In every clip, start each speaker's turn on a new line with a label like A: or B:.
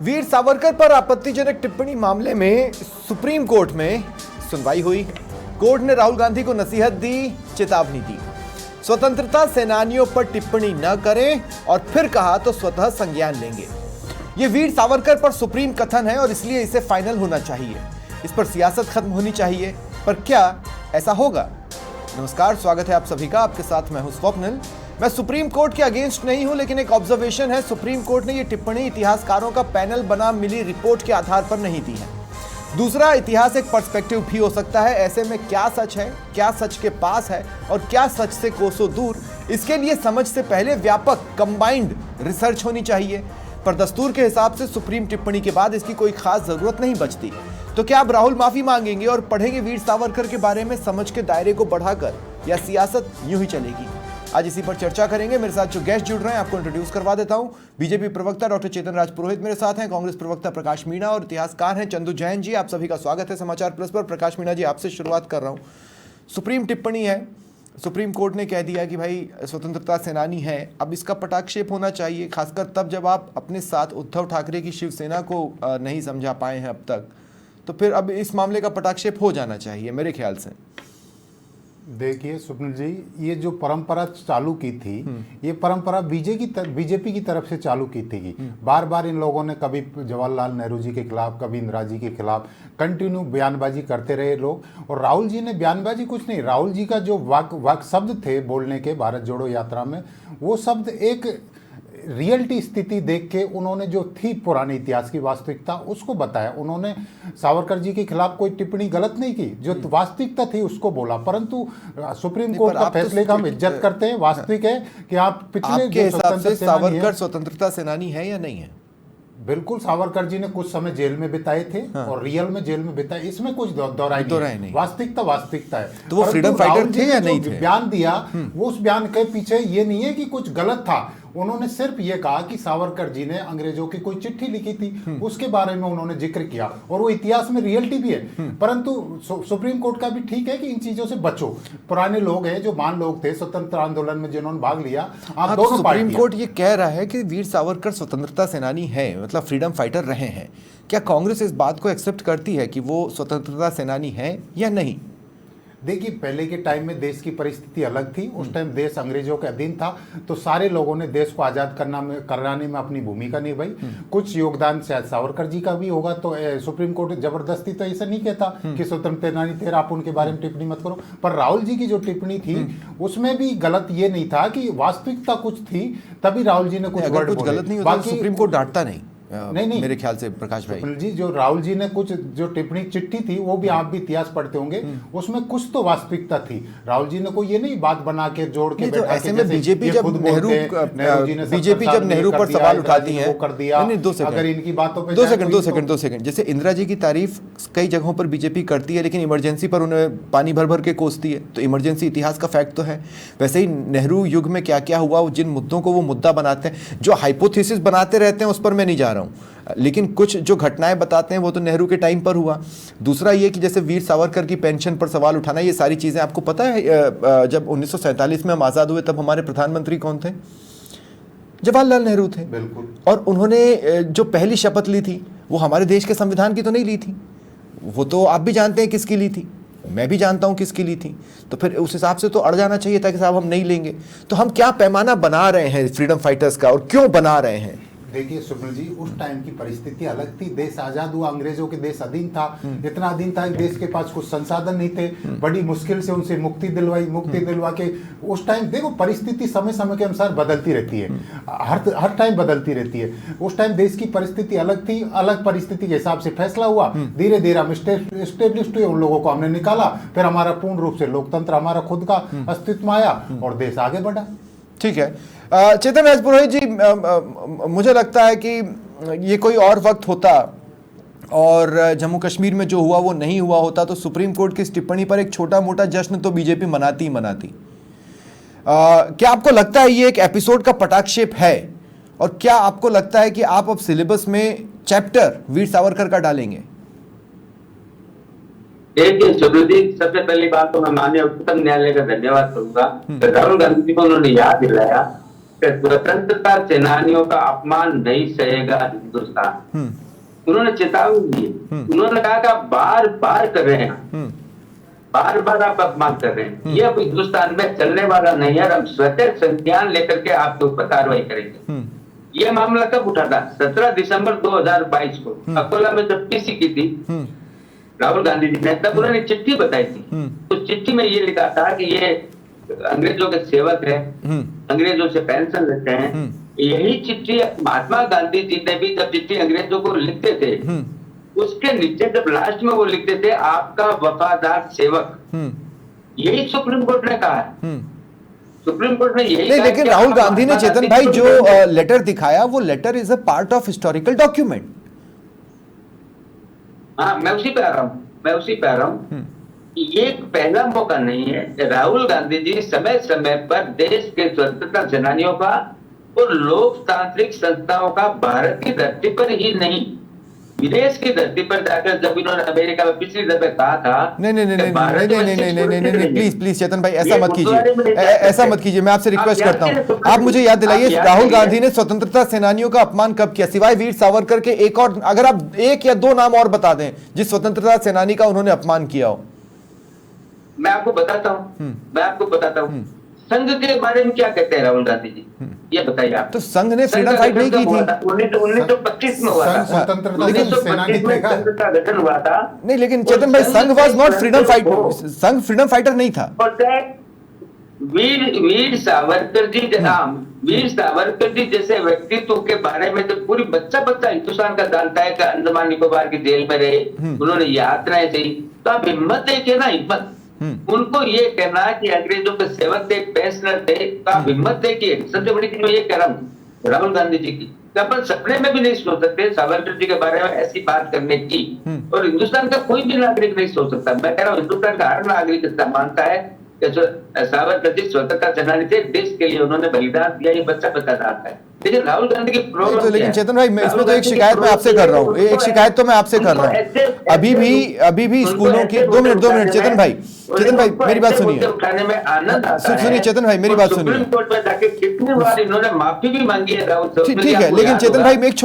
A: वीर सावरकर पर आपत्तिजनक टिप्पणी मामले में सुप्रीम कोर्ट में सुनवाई हुई। कोर्ट ने राहुल गांधी को नसीहत दी, चेतावनी दी, स्वतंत्रता सेनानियों पर टिप्पणी न करें और फिर कहा तो स्वतः संज्ञान लेंगे। यह वीर सावरकर पर सुप्रीम कथन है और इसलिए इसे फाइनल होना चाहिए। इस पर सियासत खत्म होनी चाहिए, पर क्या ऐसा होगा? नमस्कार, स्वागत है आप सभी का। आपके साथ मैं हूं स्वप्निल। मैं सुप्रीम कोर्ट के अगेंस्ट नहीं हूं, लेकिन एक ऑब्जर्वेशन है, सुप्रीम कोर्ट ने यह टिप्पणी इतिहासकारों का पैनल बना मिली रिपोर्ट के आधार पर नहीं दी है। दूसरा, इतिहास एक पर्सपेक्टिव भी हो सकता है। ऐसे में क्या सच है, क्या सच के पास है और क्या सच से कोसों दूर, इसके लिए समझ से पहले व्यापक कंबाइंड रिसर्च होनी चाहिए। पर दस्तूर के हिसाब से सुप्रीम टिप्पणी के बाद इसकी कोई खास जरूरत नहीं बचती। तो क्या अब राहुल माफी मांगेंगे और पढ़ेंगे वीर सावरकर के बारे में समझ के दायरे को बढ़ाकर, या सियासत यूं ही चलेगी? आज इसी पर चर्चा करेंगे। मेरे साथ जो गेस्ट जुड़ रहे हैं आपको इंट्रोड्यूस करवा देता हूं। बीजेपी प्रवक्ता डॉक्टर चेतन राज पुरोहित मेरे साथ हैं, कांग्रेस प्रवक्ता प्रकाश मीणा और इतिहासकार हैं चंदू जैन जी। आप सभी का स्वागत है समाचार प्लस पर। प्रकाश मीणा जी, आपसे शुरुआत कर रहा हूं। सुप्रीम टिप्पणी है, सुप्रीम कोर्ट ने कह दिया कि भाई स्वतंत्रता सेनानी है। अब इसका पटाक्षेप होना चाहिए, खासकर तब जब आप अपने साथ उद्धव ठाकरे की शिवसेना को नहीं समझा पाए हैं अब तक। तो फिर अब इस मामले का पटाक्षेप हो जाना चाहिए मेरे ख्याल से।
B: देखिए स्वप्निल जी, ये जो परंपरा चालू की थी, ये परंपरा बीजेपी की तरफ से चालू की थी। बार बार इन लोगों ने कभी जवाहरलाल नेहरू जी के खिलाफ, कभी इंदिरा जी के खिलाफ कंटिन्यू बयानबाजी करते रहे लोग। और राहुल जी ने बयानबाजी कुछ नहीं, राहुल जी का जो वाक शब्द थे बोलने के भारत जोड़ो यात्रा में, वो शब्द एक रियलिटी स्थिति देख के उन्होंने जो थी पुराने इतिहास की वास्तविकता उसको बताया। उन्होंने सावरकर जी के खिलाफ कोई टिप्पणी गलत नहीं की, जो वास्तविकता थी उसको बोला। परंतु सुप्रीम कोर्ट का फैसले का हम इज्जत करते हैं। वास्तविक है कि आप पिछले
A: आपके हिसाब से सावरकर स्वतंत्रता सेनानी है या नहीं है?
B: बिल्कुल, सावरकर जी ने कुछ समय जेल में बिताए थे। हाँ। और रियल में जेल में बिताए, इसमें कुछ दोहराई नहीं। वास्तविकता है।
A: तो वो फ्रीडम फाइटर थे या नहीं थे?
B: बयान दिया, वो उस बयान के पीछे ये नहीं है कि कुछ गलत था। उन्होंने सिर्फ ये कहा कि सावरकर जी ने अंग्रेजों की कोई चिट्ठी लिखी थी, उसके बारे में उन्होंने जिक्र किया और वो इतिहास में रियलिटी भी है। परंतु सुप्रीम कोर्ट का भी ठीक है कि इन चीजों से बचो। पुराने लोग हैं, जो महान लोग थे स्वतंत्र आंदोलन में जिन्होंने भाग लिया, आप दोनों
A: सुप्रीम कोर्ट ये कह रहा है कि वीर सावरकर स्वतंत्रता सेनानी है, मतलब फ्रीडम फाइटर रहे हैं। क्या कांग्रेस इस बात को एक्सेप्ट करती है कि वो स्वतंत्रता सेनानी है या नहीं?
B: देखिए, पहले के टाइम में देश की परिस्थिति अलग थी। उस टाइम देश अंग्रेजों के अधीन था, तो सारे लोगों ने देश को आजाद कराने में अपनी भूमिका निभाई। कुछ योगदान शायद सावरकर जी का भी होगा। तो सुप्रीम कोर्ट जबरदस्ती तो ऐसा नहीं कहता कि स्वतंत्र सेनानी थे, आप उनके बारे में टिप्पणी मत करो। पर राहुल जी की जो टिप्पणी थी उसमें भी गलत ये नहीं था कि वास्तविकता कुछ थी, तभी राहुल जी ने कुछ
A: गलत नहीं होता, सुप्रीम कोर्ट डांटता नहीं।
B: नहीं
A: मेरे ख्याल से प्रकाश भाई
B: जी, जो राहुल जी ने कुछ जो टिप्पणी चिट्ठी थी, वो भी आप भी इतिहास पढ़ते होंगे, उसमें कुछ तो वास्तविकता थी। राहुल जी ने कोई ये नहीं बात बना के जोड़ के
A: बैठा ऐसे में बीजेपी जब नेहरू पर सवाल उठाती है,
B: कर दिया। अगर इनकी बातों पे
A: दो सेकंड जैसे इंदिरा जी की तारीफ कई जगहों पर बीजेपी करती है, लेकिन इमरजेंसी पर उन्हें पानी भर भर के कोसती है। तो इमरजेंसी इतिहास का फैक्ट तो है। वैसे ही नेहरू युग में क्या क्या हुआ, जिन मुद्दों को वो मुद्दा बनाते हैं, जो हाइपोथेसिस बनाते रहते हैं, उस पर मैं नहीं जा रहा हूं, लेकिन कुछ जो घटनाएं बताते हैं वो तो नेहरू के टाइम पर हुआ। दूसरा ये कि जैसे वीर सावरकर की पेंशन पर सवाल उठाना, ये सारी चीजें आपको पता है, जब 1947 में हम आजाद हुए तब हमारे प्रधानमंत्री कौन थे? जवाहरलाल नेहरू थे।
B: बिल्कुल।
A: और उन्होंने जो पहली शपथ ली थी वो हमारे देश के संविधान की तो नहीं ली थी, वो तो आप भी जानते हैं किसकी ली थी, मैं भी जानता हूं किसकी ली थी। तो फिर उस हिसाब से तो अड़ जाना चाहिए था कि साहब हम नहीं लेंगे। तो हम क्या पैमाना बना रहे हैं फ्रीडम फाइटर्स का, और क्यों बना रहे हैं?
B: देखिए स्वप्निल जी, उस टाइम की परिस्थिति अलग थी। देश आजाद हुआ, अंग्रेजों के देश अधीन था। इतना अधीन था कि देश के पास कुछ संसाधन नहीं थे। बड़ी मुश्किल से उनसे मुक्ति दिलवा के उस टाइम, देखो परिस्थिति समय समय के अनुसार बदलती रहती है, हर टाइम बदलती रहती है। उस टाइम देश की परिस्थिति अलग थी, अलग परिस्थिति के हिसाब से फैसला हुआ। धीरे धीरे हम स्टेब्लिश्ड हुए, उन लोगों को हमने निकाला, फिर हमारा पूर्ण रूप से लोकतंत्र, हमारा खुद का अस्तित्व आया और देश आगे बढ़ा।
A: ठीक है चेतन राज पुरोहित जी, मुझे लगता है कि ये कोई और वक्त होता और जम्मू कश्मीर में जो हुआ वो नहीं हुआ होता, तो सुप्रीम कोर्ट की इस टिप्पणी पर एक छोटा मोटा जश्न तो बीजेपी मनाती ही मनाती। क्या आपको लगता है ये एक एपिसोड का पटाक्षेप है? और क्या आपको लगता है कि आप अब सिलेबस में चैप्टर वीर सावरकर का डालेंगे?
C: देखिए सुब्रती, सबसे पहली बात तो मैं माननीय उच्चतम न्यायालय का धन्यवाद करूंगा। राहुल गांधी को उन्होंने याद दिलाया कि स्वतंत्रता सेनानियों का अपमान नहीं सहेगा हिंदुस्तान। उन्होंने चेतावनी दी। उन्होंने कहा कि आप बार बार कर रहे हैं, बार बार आप अपमान कर रहे हैं, ये अब हिंदुस्तान में चलने वाला नहीं है। हम स्वतः संज्ञान लेकर के आपके ऊपर कार्रवाई करेंगे। ये मामला कब उठा था? 17 दिसंबर 2022 को अकोला में जब पीसी की थी राहुल गांधी जी ने, तब उन्होंने चिट्ठी बताई थी। तो चिट्ठी में ये लिखा था कि ये अंग्रेजों के सेवक हैं, अंग्रेजों से पेंशन लेते हैं। यही चिट्ठी महात्मा गांधी जी ने भी जब चिट्ठी अंग्रेजों को लिखते थे, उसके नीचे जब लास्ट में वो लिखते थे आपका वफादार सेवक, यही सुप्रीम कोर्ट ने कहा है। सुप्रीम कोर्ट ने यही
A: नहीं, लेकिन राहुल गांधी ने चेतन भाई जो लेटर दिखाया, वो letter is a part of historical document.
C: हाँ, मैं उसी पे आ रहा हूँ। ये पहला मौका नहीं है। राहुल गांधी जी समय समय पर देश के स्वतंत्रता सेनानियों का और लोकतांत्रिक संस्थाओं का भारत की धरती पर ही नहीं, विदेश की धरती पर जाकर, जब इन्होंने अमेरिका में पिछली दफे कहा था,
A: नहीं, प्लीज चेतन भाई ऐसा मत कीजिए, ऐसा मत कीजिए। मैं आपसे रिक्वेस्ट करता हूँ, आप मुझे याद दिलाइए राहुल गांधी ने स्वतंत्रता सेनानियों का अपमान कब किया, सिवाय वीर सावरकर के? एक और, अगर आप एक या दो नाम और बता दें जिस स्वतंत्रता सेनानी का उन्होंने अपमान किया हो।
C: मैं आपको बताता हूँ संघ के बारे में क्या कहते हैं राहुल गांधी जी, ये बताइए आप।
A: तो संघ ने फ्रीडम फाइट नहीं की थी।
C: 1925 में हुआ था,
B: स्वतंत्रता
C: 1925 में संघ का गठन हुआ था।
A: नहीं, लेकिन चेतन भाई संघ वाज नॉट फ्रीडम फाइट, संघ फ्रीडम फाइटर नहीं था।
C: वीर सावरकर जी जैसे व्यक्तित्व के बारे में तो पूरी बच्चा हिंदुस्तान का जानता है कि अंडमान निकोबार की जेल में रहे, उन्होंने यात्राएं की। तो आप हिम्मत देखिए ना, हिम्मत उनको ये कहना कि अंग्रेजों के सेवक थे, पेंशनर थे, तो आप हिम्मत देखिए। सबसे बड़ी चीज मैं ये कह रहा हूँ राहुल गांधी जी की, अपन सपने में भी नहीं सोच सकते सावरकर जी के बारे में ऐसी बात करने की, और हिंदुस्तान का कोई भी नागरिक नहीं सोच सकता। मैं कह रहा हूँ हिंदुस्तान का हर नागरिक ऐसा मानता है कि सावरकर जी स्वतंत्रता सेनानी थे, देश के लिए उन्होंने बलिदान दिया, ये बच्चा जानता है। लेकिन राहुल गांधी की प्रॉब्लम
A: तो, लेकिन चेतन भाई मैं इसमें तो एक शिकायत मैं आपसे कर रहा हूँ, एक शिकायत तो मैं आपसे कर रहा हूँ। अभी भी स्कूलों की 2 मिनट चेतन भाई मेरी बात सुनिए, सुनिए चेतन भाई मेरी बात सुनिए।
C: कितनी बार इन्होंने माफी भी मांगी है राहुल।
A: ठीक है, लेकिन चेतन भाई एक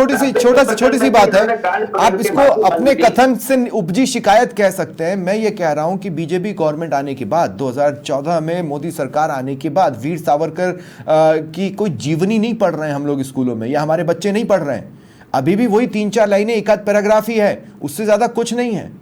A: छोटी सी बात है, आप इसको अपने कथन से उपजी शिकायत कह सकते हैं। मैं ये कह रहा हूं कि बीजेपी गवर्नमेंट आने के बाद 2014 में मोदी सरकार आने के बाद वीर सावरकर की कोई जीवनी नहीं पढ़ रहे हैं हम लोग स्कूलों में, या हमारे बच्चे नहीं पढ़ रहे हैं। अभी भी वही 3-4 लाइनें, एक आध पैराग्राफ ही है, उससे ज्यादा कुछ नहीं है।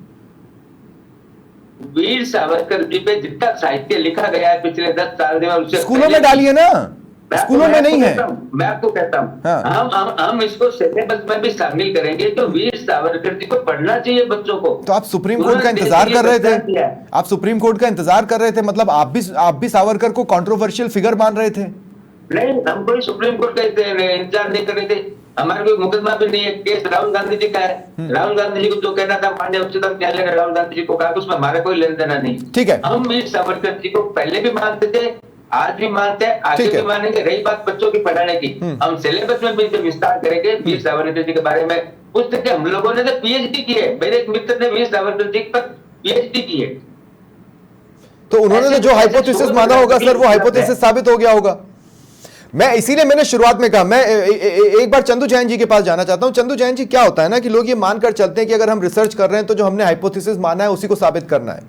C: वीर सावरकर जी पे जितना साहित्य लिखा गया है पिछले 10 साल में, उससे
A: स्कूलों में डालिए ना, स्कूलों में नहीं है।
C: मैं आपको कहता हूँ हाँ। हम इसको सिलेबस में भी शामिल करेंगे, तो वीर सावरकर जी को पढ़ना चाहिए बच्चों को।
A: तो आप सुप्रीम कोर्ट का इंतजार कर रहे थे, आप सुप्रीम कोर्ट का इंतजार कर रहे थे, मतलब आप भी सावरकर को कंट्रोवर्शियल फिगर मान रहे थे?
C: नहीं, हम कोई सुप्रीम कोर्ट का इंतजार नहीं कर रहे थे। हमारे कोई मुकदमा भी नहीं है, केस राहुल गांधी जी का है। राहुल गांधी जी को जो कहना था माननीय उच्चतम न्यायालय ने राहुल गांधी जी को कहा, उसमें हमारा कोई लेन देना नहीं।
A: ठीक है,
C: हम वीर सावरकर जी को पहले भी मानते थे, आज भी मानते हैं, आगे भी मानेंगे। रही बात बच्चों की पढ़ाने की, हम सिलेबस में भी विस्तार करेंगे वीर सावरकर जी के बारे में। पुस्तकें हम लोगों ने तो पीएचडी की है, मेरे एक मित्र ने वीर सावरकर जी पर पीएचडी की है।
A: तो उन्होंने जो हाइपोथेसिस माना होगा सर, वो हाइपोथेसिस साबित हो गया होगा। मैं इसीलिए मैंने शुरुआत में कहा, मैं एक बार चंदू जैन जी के पास जाना चाहता हूं। चंदू जैन जी, क्या होता है ना कि लोग ये मानकर चलते हैं कि अगर हम रिसर्च कर रहे हैं तो जो हमने हाइपोथेसिस माना है उसी को साबित करना है।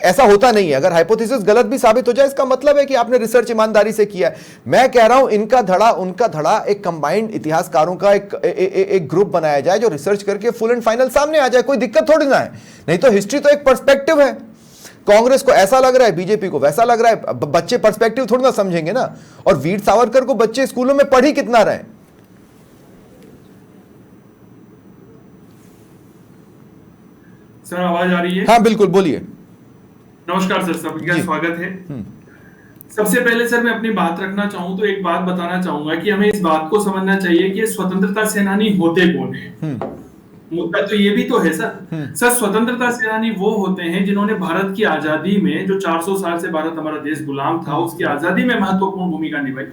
A: ऐसा होता नहीं है। अगर हाइपोथेसिस गलत भी साबित हो जाए, इसका मतलब है कि आपने रिसर्च ईमानदारी से किया है। मैं कह रहा हूं इनका धड़ा उनका धड़ा, एक कंबाइंड इतिहासकारों का एक ग्रुप बनाया जाए जो रिसर्च करके फुल एंड फाइनल सामने आ जाए। कोई दिक्कत थोड़ी ना है। नहीं तो हिस्ट्री तो एक पर्सपेक्टिव है, कांग्रेस को ऐसा लग रहा है, बीजेपी को वैसा लग रहा है। बच्चे पर्सपेक्टिव थोड़ी ना समझेंगे ना। और वीर सावरकर को बच्चे स्कूलों में पढ़ ही कितना रहे।
D: सर आवाज आ रही है?
A: हाँ बिल्कुल, बोलिए।
D: नमस्कार सर, सबका स्वागत है। सबसे पहले सर मैं अपनी बात रखना चाहूं तो एक बात बताना चाहूंगा कि हमें इस बात को समझना चाहिए कि स्वतंत्रता सेनानी होते कौन है। मुद्दा तो ये भी तो है सर स्वतंत्रता सेनानी वो होते हैं जिन्होंने भारत की आजादी में, जो 400 साल से भारत हमारा देश गुलाम था, उसकी आजादी में महत्वपूर्ण भूमिका निभाई।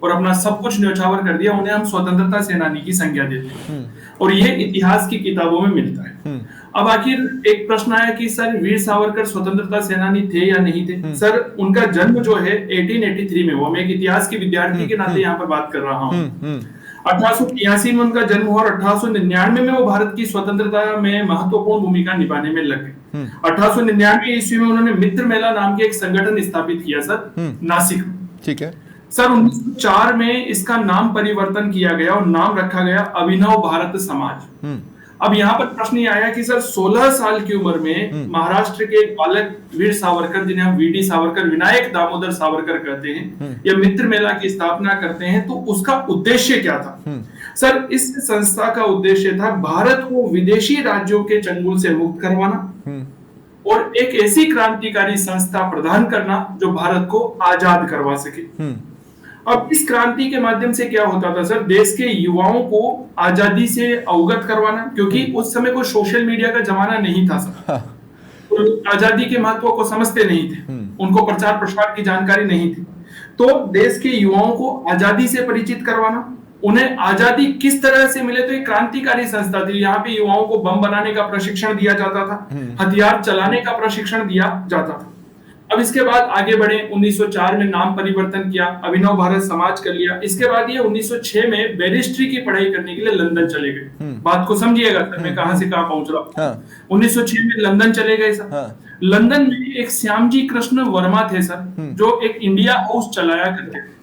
D: और अपना सब कुछ न्यौछावर कर दिया, उन्हें हम स्वतंत्रता सेनानी की संज्ञा देते हैं और यह इतिहास की किताबों में मिलता है। अब आखिर एक प्रश्न आया कि सर वीर सावरकर स्वतंत्रता सेनानी थे या नहीं थे? सर उनका जन्म जो है 1883 में हुआ। मैं एक इतिहास के विद्यार्थी के नाते यहाँ पर बात कर रहा हूँ। 1883 में उनका जन्म हुआ और 1899 में वो भारत की स्वतंत्रता में महत्वपूर्ण भूमिका निभाने में लग गए। 1899 ईस्वी में उन्होंने मित्र मेला नाम के एक संगठन स्थापित किया सर, नासिक।
A: ठीक है
D: सर 1904 में इसका नाम परिवर्तन किया गया और नाम रखा गया अभिनव भारत समाज। अब यहाँ पर प्रश्न ये आया कि सर 16 साल की उम्र में महाराष्ट्र के एक बालक वीर सावरकर, जिन्हें हम वीडी सावरकर, विनायक दामोदर सावरकर कहते हैं, या मित्र मेला की स्थापना करते हैं, तो उसका उद्देश्य क्या था? सर इस संस्था का उद्देश्य था भारत को विदेशी राज्यों के चंगुल से मुक्त करवाना और एक ऐसी क्रांतिकारी संस्था प्रदान करना जो भारत को आजाद करवा सके। अब इस क्रांति के माध्यम से क्या होता था सर, देश के युवाओं को आजादी से अवगत करवाना, क्योंकि उस समय कोई सोशल मीडिया का जमाना नहीं था सर, तो आजादी के महत्व को समझते नहीं थे, उनको प्रचार प्रसार की जानकारी नहीं थी। तो देश के युवाओं को आजादी से परिचित करवाना, उन्हें आजादी किस तरह से मिले, तो एक क्रांतिकारी संस्था थी। यहाँ पे युवाओं को बम बनाने का प्रशिक्षण दिया जाता था, हथियार चलाने का प्रशिक्षण दिया जाता था। अब इसके बाद आगे बढ़े, 1904 में नाम परिवर्तन किया, अभिनव भारत समाज कर लिया। इसके बाद ये 1906 में बैरिस्ट्री की पढ़ाई करने के लिए लंदन चले गए। बात को समझिएगा सर, मैं कहां से कहां पहुंच रहा हूं। 1906 में लंदन चले गए सर। लंदन में एक श्यामजी कृष्ण वर्मा थे सर, जो एक इंडिया हाउस चलाया करते थे।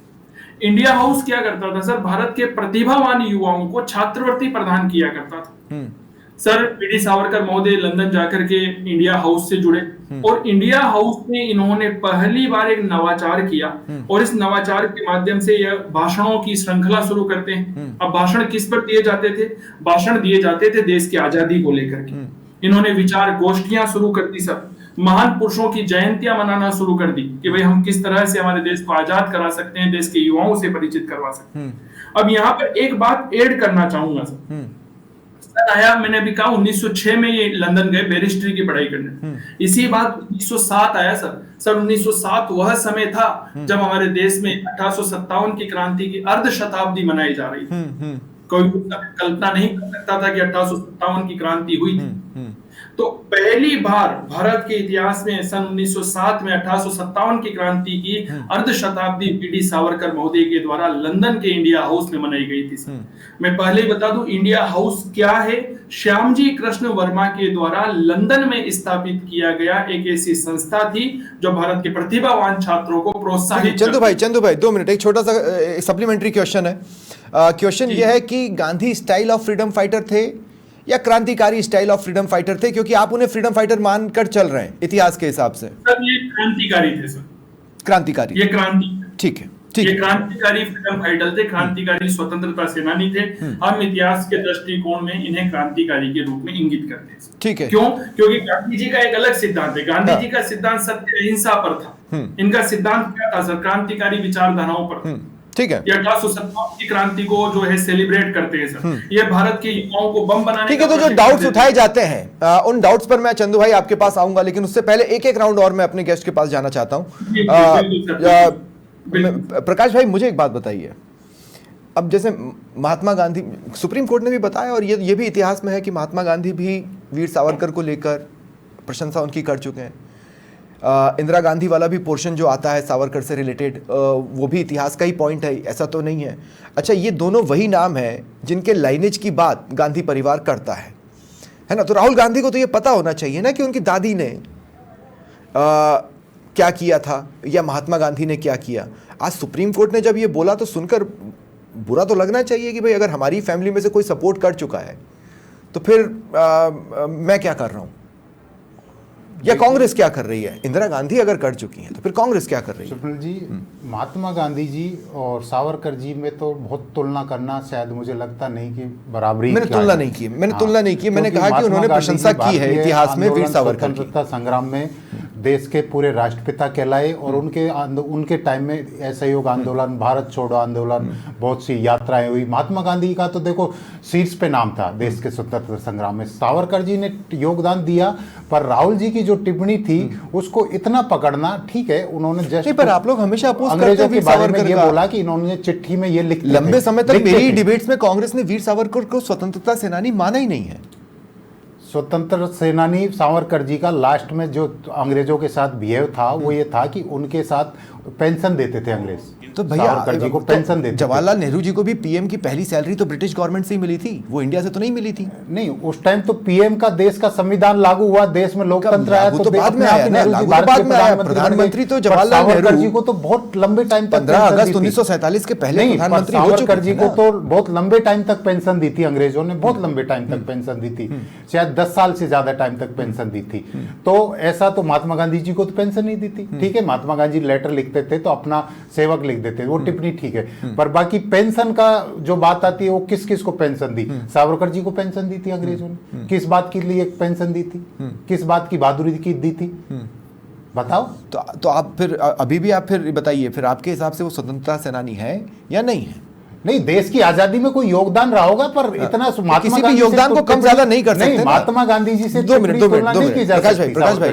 D: इंडिया हाउस क्या करता था सर, भारत के प्रतिभावान युवाओं को छात्रवृत्ति प्रदान किया करता था। सर वीडी सावरकर महोदय लंदन जाकर के इंडिया हाउस से जुड़े और इंडिया हाउस में इन्होंने पहली बार एक नवाचार किया और इस नवाचार के माध्यम से यह भाषणों की श्रृंखला शुरू करते हैं। अब भाषण किस पर दिए जाते थे? भाषण दिए जाते थे देश की आजादी को लेकर के। इन्होंने विचार गोष्ठियां शुरू कर दी सर, महान पुरुषों की जयंतियां मनाना शुरू कर दी कि भाई हम किस तरह से हमारे देश को आजाद करा सकते हैं, देश के युवाओं से परिचित करवा सकते हैं। अब यहाँ पर एक बात ऐड करना चाहूंगा सर, आया मैंने अभी कहा 1906 में ये लंदन गए बैरिस्ट्री की पढ़ाई करने। इसी बात 1907 आया सर 1907 वह समय था जब हमारे देश में 1857 की क्रांति की अर्ध शताब्दी मनाई जा रही थी। कोई कल्पना नहीं कर सकता था कि 1857 की क्रांति हुई थी। तो पहली बार भारत के इतिहास में सन 1907 में 1857 की क्रांति की अर्ध शताब्दी वीडी सावरकर महोदय के द्वारा लंदन के इंडिया हाउस में मनाई गई थी। मैं पहले ही बता दूं इंडिया हाउस क्या है। श्यामजी कृष्ण वर्मा के द्वारा लंदन में स्थापित किया गया एक ऐसी संस्था थी जो भारत के प्रतिभावान छात्रों को प्रोत्साहित।
A: चंदू भाई 2 मिनट, एक छोटा सा सप्लीमेंट्री क्वेश्चन है। क्वेश्चन यह है कि Gandhi style of freedom fighter थे या क्रांतिकारी स्टाइल ऑफ फ्रीडम फाइटर थे, क्योंकि आप उन्हें फ्रीडम फाइटर मानकर चल रहे हैं इतिहास के हिसाब से।
D: सर ये क्रांतिकारी थे सर,
A: क्रांतिकारी,
D: ये क्रांति,
A: ठीक है,
D: ये क्रांतिकारी फ्रीडम फाइटर थे, क्रांतिकारी स्वतंत्रता सेनानी थे। हम इतिहास के दृष्टिकोण में इन्हें क्रांतिकारी के रूप में इंगित करते हैं।
A: ठीक है,
D: क्यों? क्योंकि गांधी जी का एक अलग सिद्धांत है। गांधी जी का सिद्धांत सत्य अहिंसा पर था, इनका सिद्धांत क्या था सर? क्रांतिकारी विचारधाराओं पर।
A: ठीक है,
D: 1857 की क्रांति को जो है सेलिब्रेट करते हैं सर। ये भारत के युवाओं को बम बनाने।
A: ठीक है, तो जो डाउट्स उठाए जाते हैं उन डाउट्स पर मैं चंदू भाई आपके पास आऊंगा, लेकिन उससे पहले एक राउंड और मैं अपने गेस्ट के पास जाना चाहता हूं। प्रकाश भाई मुझे एक बात बताइए, अब जैसे महात्मा गांधी, सुप्रीम कोर्ट ने भी बताया और ये भी इतिहास में है कि महात्मा गांधी भी वीर सावरकर को लेकर प्रशंसा उनकी कर चुके हैं। इंदिरा गांधी वाला भी पोर्शन जो आता है सावरकर से रिलेटेड, वो भी इतिहास का ही पॉइंट है, ऐसा तो नहीं है। अच्छा, ये दोनों वही नाम हैं जिनके लाइनेज की बात गांधी परिवार करता है ना? तो राहुल गांधी को तो ये पता होना चाहिए ना कि उनकी दादी ने क्या किया था या महात्मा गांधी ने क्या किया। आज सुप्रीम कोर्ट ने जब ये बोला तो सुनकर बुरा तो लगना चाहिए कि भाई अगर हमारी फैमिली में से कोई सपोर्ट कर चुका है तो फिर मैं क्या कर रहा हूँ या कांग्रेस क्या कर रही है। इंदिरा गांधी अगर कर चुकी हैं तो फिर कांग्रेस क्या कर रही है?
B: स्वप्निल जी, महात्मा गांधी जी और सावरकर जी में तो बहुत तुलना करना शायद मुझे लगता नहीं कि बराबरी।
A: मैंने तुलना नहीं की, मैंने कहा कि उन्होंने प्रशंसा की है इतिहास में वीर सावरकर की।
B: स्वतंत्रता संग्राम में देश के पूरे राष्ट्रपिता कहलाए और उनके टाइम में असहयोग आंदोलन, भारत छोड़ो आंदोलन, बहुत सी यात्राएं हुई। महात्मा गांधी का तो देखो शीर्ष पे नाम था देश के स्वतंत्रता संग्राम में। सावरकर जी ने योगदान दिया, पर राहुल जी की जो टिप्पणी थी उसको इतना पकड़ना ठीक है, उन्होंने जस्ट
A: पर आप लोग हमेशा अपोज करते
B: अंग्रेजों
A: हैं
B: के बारे में
A: सावरकर
B: ये
A: का।
B: बोला कि इन्होंने चिट्ठी में ये लिख
A: लंबे समय तक मेरी डिबेट्स में कांग्रेस ने वीर सावरकर को स्वतंत्रता सेनानी माना ही नहीं है।
B: स्वतंत्र सेनानी सावरकर जी का लास्ट में जो अंग्रेजों के साथ बिहेव था वो ये था कि उनके साथ पेंशन देते थे अंग्रेज,
A: तो भैया
B: सावरकर जी को पेंशन देते थे।
A: जवाहरलाल नेहरू जी को भी पीएम की पहली सैलरी तो ब्रिटिश गवर्नमेंट से ही मिली थी, वो इंडिया से तो नहीं मिली थी।
B: नहीं, उस टाइम तो पीएम का देश का संविधान लागू हुआ, देश में लोकतंत्र आया,
A: तो बाद में आया ना, लागू तो बाद में आया। प्रधानमंत्री तो जवाहरलाल नेहरू
B: जी को तो बहुत लंबे टाइम तक
A: 15 अगस्त 1947 के पहले प्रधानमंत्री हो चुके
B: सावरकर जी
A: थे
B: को
A: ना।
B: तो बहुत लंबे टाइम तक पेंशन दी थी अंग्रेजों ने, बहुत लंबे टाइम तक पेंशन दी थी, शायद 10 साल से ज्यादा टाइम तक पेंशन दी थी। तो ऐसा तो महात्मा गांधी जी को तो पेंशन नहीं दी थी, ठीक है, महात्मा गांधी लेटर लिखते थे तो अपना सेवक लिख देते, वो टिप्पणी ठीक है। पर बाकी पेंशन का जो बात आती है वो किस किस को पेंशन दी? सावरकर जी को पेंशन दी थी अंग्रेजों ने, किस बात के लिए पेंशन दी थी, किस बात की बहादुरी की दी थी, बताओ।
A: तो आप फिर अभी भी आप फिर बताइए, फिर आपके हिसाब से वो स्वतंत्रता सेनानी है या नहीं है?
B: नहीं, देश की आजादी में कोई योगदान रहा होगा, पर इतना
A: किसी भी योगदान को कम ज्यादा नहीं कर सकते।
B: महात्मा गांधी जी से
A: 2 मिनट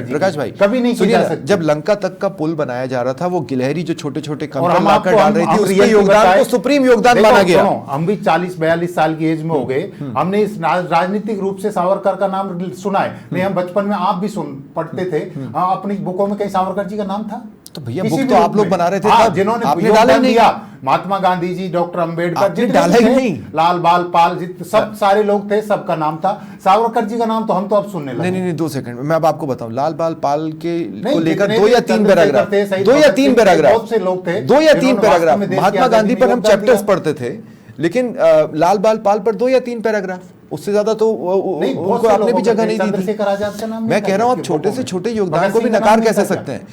B: प्रकाश भाई कभी नहीं की जा सकती।
A: जब लंका तक का पुल बनाया जा रहा था, वो गिलहरी जो छोटे छोटे
B: और
A: कंकर
B: हम
A: लाकर
B: आपको
A: डाल रही थी,
B: हम
A: उसके योगदान को सुप्रीम योगदान माना गया।
B: हम भी 40-42 साल की एज में हो गए, हमने इस राजनीतिक रूप से सावरकर का नाम सुना है नहीं? हम बचपन में आप भी पढ़ते थे अपनी बुकों में, कहीं सावरकर जी का नाम था?
A: तो भैया बुक तो आप लोग बना रहे थे,
B: जिन्होंने
A: आपने डाला नहीं
B: दिया, महात्मा गांधी जी, डॉक्टर अंबेडकर,
A: डाला ही नहीं,
B: लाल बाल पाल, सब सारे लोग थे, सबका नाम था। सावरकर जी का नाम तो हम तो अब सुनने लगे।
A: नहीं 2 सेकंड, मैं अब आपको बताऊं, लाल बाल पाल के को लेकर 2 या 3 पैराग्राफ, 2 या 3 पैराग्राफ,
B: बहुत से लोग थे,
A: 2 या 3 पैराग्राफ महात्मा गांधी पर हम चैप्टर्स पढ़ते थे, लेकिन लाल बाल पाल पर 2 या 3 पैराग्राफ, उससे ज्यादा तो उनको आपने भी जगह नहीं दी थी। मैं कह रहा हूं आप छोटे से छोटे योगदान को भी नकार कैसे सकते हैं?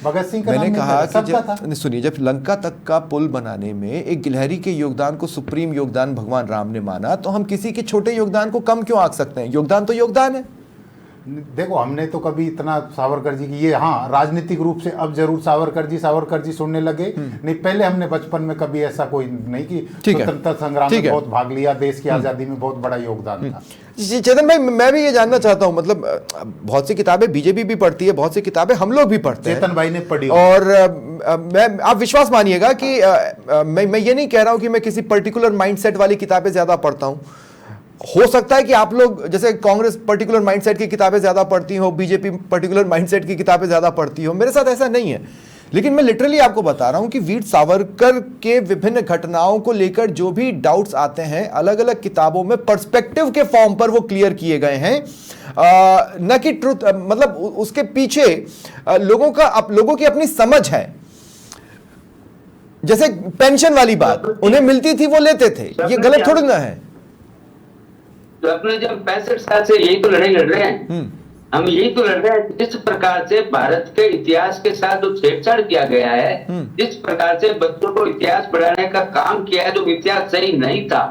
A: मैंने कहा कि सुनिए, जब लंका तक का पुल बनाने में एक गिलहरी के योगदान को सुप्रीम योगदान भगवान राम ने माना, तो हम किसी के छोटे योगदान को कम क्यों आंक सकते हैं? योगदान तो योगदान है।
B: देखो, हमने तो कभी इतना सावरकर जी की, ये हाँ राजनीतिक रूप से अब जरूर सावरकर जी सुनने लगे, नहीं पहले हमने बचपन में कभी ऐसा कोई नहीं कि स्वतंत्रता संग्राम में बहुत भाग लिया, देश की आजादी में बहुत बड़ा योगदान था।
A: चेतन भाई, मैं भी ये जानना चाहता हूँ, मतलब बहुत सी किताबें बीजेपी भी पढ़ती है, बहुत सी किताबें हम लोग भी पढ़ते हैं,
B: चेतन भाई ने पढ़ी,
A: और मैं, आप विश्वास मानिएगा कि मैं ये नहीं कह रहा हूँ कि मैं किसी पर्टिकुलर माइंडसेट वाली किताबें ज्यादा पढ़ता हूँ। हो सकता है कि आप लोग जैसे कांग्रेस पर्टिकुलर माइंडसेट की किताबें ज्यादा पढ़ती हो, बीजेपी पर्टिकुलर माइंडसेट की किताबें ज्यादा पढ़ती हो, मेरे साथ ऐसा नहीं है। लेकिन मैं लिटरली आपको बता रहा हूं कि वीर सावरकर के विभिन्न घटनाओं को लेकर जो भी डाउट्स आते हैं, अलग अलग किताबों में पर्सपेक्टिव के फॉर्म पर वो क्लियर किए गए हैं, न कि ट्रुथ, मतलब उसके पीछे लोगों की अपनी समझ है। जैसे पेंशन वाली बात उन्हें मिलती थी, वो लेते थे, ये गलत थोड़ी ना है।
C: तो अपने जब 65 साल से यही तो लड़ाई लड़ रहे हैं, हम यही तो लड़ रहे हैं। जिस प्रकार से भारत के इतिहास के साथ जो छेड़छाड़ किया गया है, जिस प्रकार से बच्चों को इतिहास पढ़ाने का काम किया है, जो इतिहास सही नहीं था।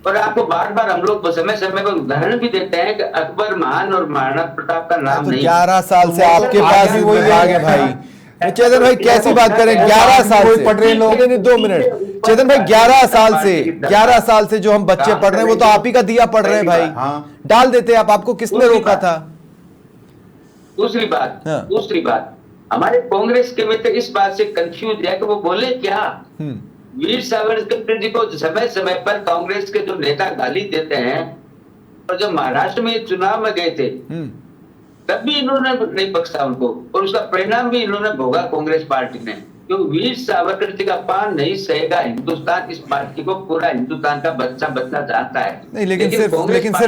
C: और आपको बार बार हम लोग समय समय पर उदाहरण भी देते हैं कि अकबर महान और महाराणा प्रताप का नाम नहीं।
A: 11 साल से आपके पास ही वही है भाई। चेतन भाई कैसी बात करें, 11 साल से पढ़ रहे लोग। 2 मिनट चेतन भाई, 11 साल से जो हम बच्चे पढ़ रहे हैं, वो तो आप ही का दिया पढ़ रहे हैं भाई। डाल देते आप, आपको किसने रोका था?
C: दूसरी बात, हमारे कांग्रेस के मित्र इस बात से कंफ्यूज है कि वो बोले क्या। वीर सावरकर जी को समय समय पर कांग्रेस के जो नेता गाली देते हैं, और जब महाराष्ट्र में चुनाव में गए थे तब भी इन्होंने नहीं बख्शा उनको, और उसका परिणाम भी इन्होंने भोगा कांग्रेस पार्टी ने। क्यों वीर सावरकर जी का पान नहीं सहेगा हिंदुस्तान, इस पार्टी को पूरा हिंदुस्तान का बच्चा जानता है।
A: नहीं, लेकिन सिर्फ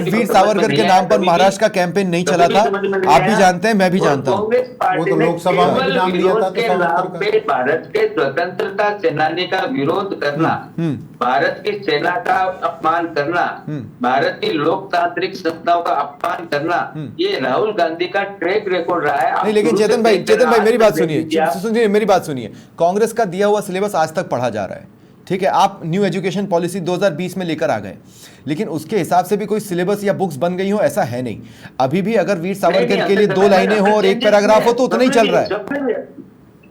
A: वीर सावरकर के नाम पर महाराष्ट्र का कैंपेन नहीं चला था, आप भी जानते हैं, मैं भी जानता हूँ।
C: कांग्रेस पार्टी ने केवल विरोध के नाम पे भारत के स्वतंत्रता सेनानी का विरोध करना, भारत की सेना का अपमान करना, भारत की लोकतांत्रिक संस्थाओं का अपमान करना, ये राहुल गांधी का ट्रैक रिकॉर्ड रहा है।
A: नहीं, लेकिन चेतन भाई मेरी बात सुनिए, मेरी बात सुनिए। कांग्रेस का दिया हुआ सिलेबस आज तक पढ़ा जा रहा है, ठीक है, आप न्यू एजुकेशन पॉलिसी 2020 में लेकर आ गए, लेकिन उसके हिसाब से भी कोई सिलेबस या बुक्स बन गई हो ऐसा है नहीं। अभी भी अगर वीर सावरकर के लिए 2 लाइनें हो और 1 पैराग्राफ हो तो उतना ही चल रहा है।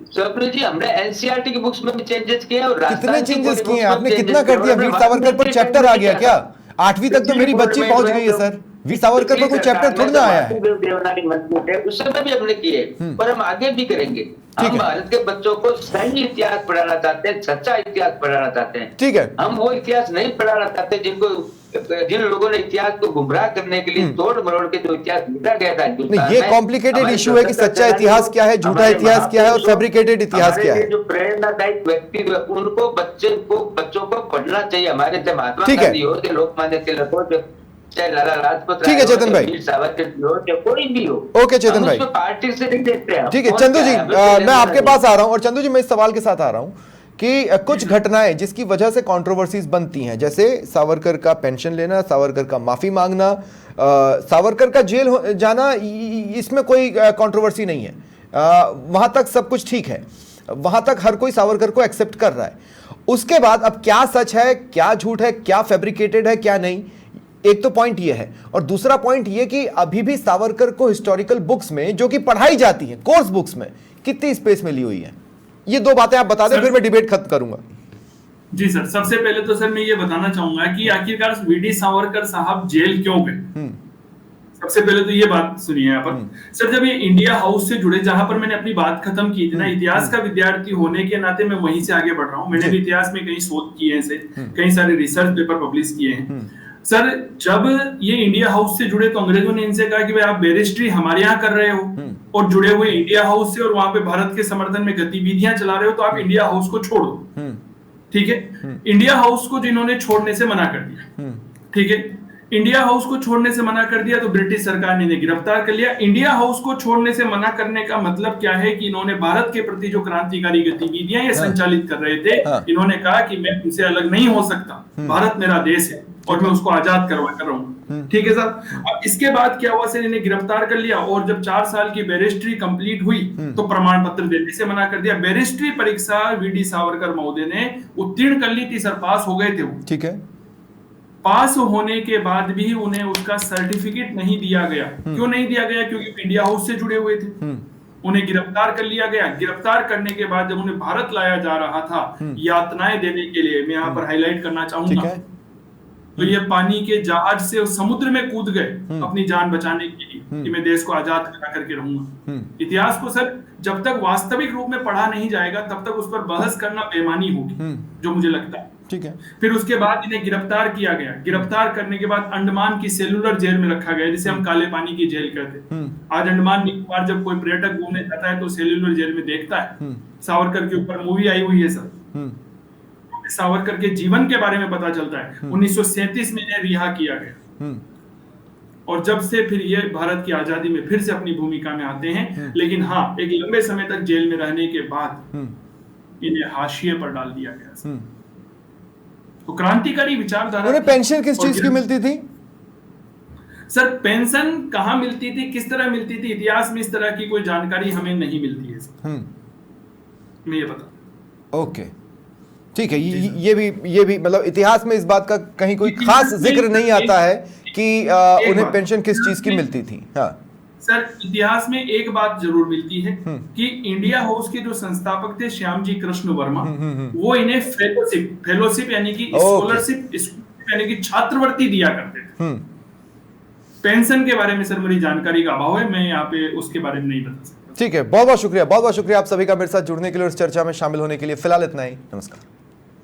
C: स्वप्निल जी, हमने एनसीईआरटी की बुक्स में भी चेंजेस किए और
A: कितने चेंजेस किए हैं आपने? कितना कर दिया? वीर सावरकर पर चैप्टर आ गया क्या? 8वीं तक तो मेरी बच्ची पहुंच गई है सर। वीर सावरकर पर कोई चैप्टर थोड़ा ना आया है।
C: देवनागरी मजबूत है, उस समय भी हमने किए और हम आगे भी करेंगे। हम भारत के बच्चों को सही इतिहास पढ़ाना चाहते हैं, सच्चा इतिहास पढ़ाना चाहते हैं।
A: ठीक है,
C: हम वो इतिहास नहीं पढ़ाना चाहते जिन लोगों ने इतिहास को गुमराह करने के लिए तोड़ मरोड़ के जो इतिहास लिखा गया था।
A: नहीं, ये कॉम्प्लिकेटेड इशू है कि सच्चा इतिहास क्या है, झूठा इतिहास क्या है और फैब्रिकेटेड इतिहास क्या है।
C: जो प्रेरणादायक व्यक्ति उनको बच्चों को पढ़ना चाहिए। हमारे से महात्मा
A: ठीक है,
C: गांधी हो, लोकमान्य तिलक हो, चाहे लाला लाजपत राय,
A: ठीक है चेतन भाई,
C: वीर सावरकर हो, कोई भी हो।
A: ओके चेतन भाई,
C: पार्टी से नहीं देखते हैं।
A: ठीक है चंदू जी, मैं आपके पास आ रहा हूं और चंदू जी मैं इस सवाल के साथ आ रहा हूं कि कुछ घटनाएं जिसकी वजह से कंट्रोवर्सीज बनती हैं, जैसे सावरकर का पेंशन लेना, सावरकर का माफी मांगना, सावरकर का जेल जाना, इसमें कोई कंट्रोवर्सी नहीं है, वहां तक सब कुछ ठीक है, वहां तक हर कोई सावरकर को एक्सेप्ट कर रहा है। उसके बाद अब क्या सच है, क्या झूठ है, क्या फैब्रिकेटेड है, क्या नहीं, एक तो पॉइंट ये है। और दूसरा पॉइंट ये कि अभी भी सावरकर को हिस्टोरिकल बुक्स में जो कि पढ़ाई जाती है, कोर्स बुक्स में, कितनी स्पेस मिली हुई है। ये 2 बातें आप बता दें, फिर मैं डिबेट खत्म करूंगा।
D: जी सर, सबसे पहले तो सर मैं ये बताना चाहूंगा कि आखिरकार वीडी सावरकर साहब जेल क्यों गए। सबसे पहले तो ये बात सुनिए यहाँ पर सर, जब ये इंडिया हाउस से जुड़े, जहां पर मैंने अपनी बात खत्म की थी ना, इतिहास का विद्यार्थी होने के नाते मैं वहीं से आगे बढ़ रहा हूँ। मैंने भी इतिहास में कई शोध किए हैं, कई सारे रिसर्च पेपर पब्लिश किए हैं। सर, जब ये इंडिया हाउस से जुड़े तो अंग्रेजों ने इनसे कहा कि भाई आप बैरिस्ट्री हमारे यहाँ कर रहे हो और जुड़े हुए इंडिया हाउस से और वहां पे भारत के समर्थन में गतिविधियां चला रहे हो, तो आप इंडिया हाउस को छोड़ दो। ठीक है, इंडिया हाउस को जिन्होंने छोड़ने से मना कर दिया, ठीक है, इंडिया हाउस को छोड़ने से मना कर दिया तो ब्रिटिश सरकार ने इन्हें गिरफ्तार कर लिया। इंडिया हाउस को छोड़ने से मना करने का मतलब क्या है कि इन्होंने भारत के प्रति जो क्रांतिकारी गतिविधियां ये संचालित कर रहे थे, इन्होंने कहा कि मैं उनसे अलग नहीं हो सकता, भारत मेरा देश है और मैं उसको आजाद करवा कर रहा हूँ। ठीक है सर। अब इसके बाद क्या हुआ सर, इन्हें गिरफ्तार कर लिया और जब 4 साल की बैरिस्ट्री कंप्लीट हुई तो प्रमाण पत्र देने से मना कर दिया। बैरिस्ट्री परीक्षा वीडी सावरकर महोदय ने उत्तीर्ण कर ली थी सर, पास हो गए थे वो। ठीक है, पास होने के बाद भी उन्हें उसका सर्टिफिकेट नहीं दिया गया। क्यों नहीं दिया गया? क्योंकि इंडिया हाउस से जुड़े हुए थे। उन्हें गिरफ्तार कर लिया गया। गिरफ्तार करने के बाद जब उन्हें भारत लाया जा रहा था यातनाएं देने के लिए, मैं यहाँ पर हाईलाइट करना चाहूंगा, तो ये पानी के जहाज से समुद्र में कूद गए अपनी जान बचाने के लिए कि मैं देश को आजाद करा करके रहूंगा। इतिहास को सर जब तक वास्तविक रूप में पढ़ा नहीं जाएगा तब तक उस पर बहस करना बेईमानी होगी, जो मुझे लगता है। ठीक है, फिर उसके बाद इन्हें गिरफ्तार किया गया। गिरफ्तार करने के बाद अंडमान की सेलुलर जेल में रखा गया, जिसे हम काले पानी की जेल कहते हैं। आज अंडमान निकोबार जब कोई पर्यटक घूमने जाता है तो सेलुलर जेल में देखता है। सावरकर के ऊपर मूवी आई हुई है सर, सावरकर के जीवन के बारे में पता चलता है। 1937 में इन्हें रिहा किया गया और जब से फिर ये भारत की आजादी में फिर से अपनी भूमिका में आते हैं। लेकिन हाँ, एक लंबे समय तक जेल में रहने के बाद इन्हें हाशिए पर डाल दिया गया। तो क्रांतिकारी विचारधारा। उन्हें पेंशन किस चीज की मिलती थी सर? पेंशन कहां मिलती थी, किस तरह मिलती थी, इतिहास में इस तरह की कोई जानकारी हमें नहीं मिलती है। मैं ये बता। ओके, ठीक है, ये भी मतलब इतिहास में इस बात का कहीं कोई खास जिक्र नहीं आता है कि उन्हें पेंशन किस चीज की मिलती थी। हाँ सर, इतिहास में एक बात जरूर मिलती है कि इंडिया हाउस के जो संस्थापक थे श्यामजी कृष्ण वर्मा, वो इन्हें फेलोशिप यानी कि स्कॉलरशिप यानी कि छात्रवृत्ति दिया करते थे। पेंशन के बारे में सर मेरी जानकारी का अभाव है, मैं यहाँ पे उसके बारे में नहीं बता सकता। ठीक है, बहुत बहुत शुक्रिया आप सभी का मेरे साथ जुड़ने के लिए और इस चर्चा में शामिल होने के लिए। फिलहाल इतना ही, नमस्कार।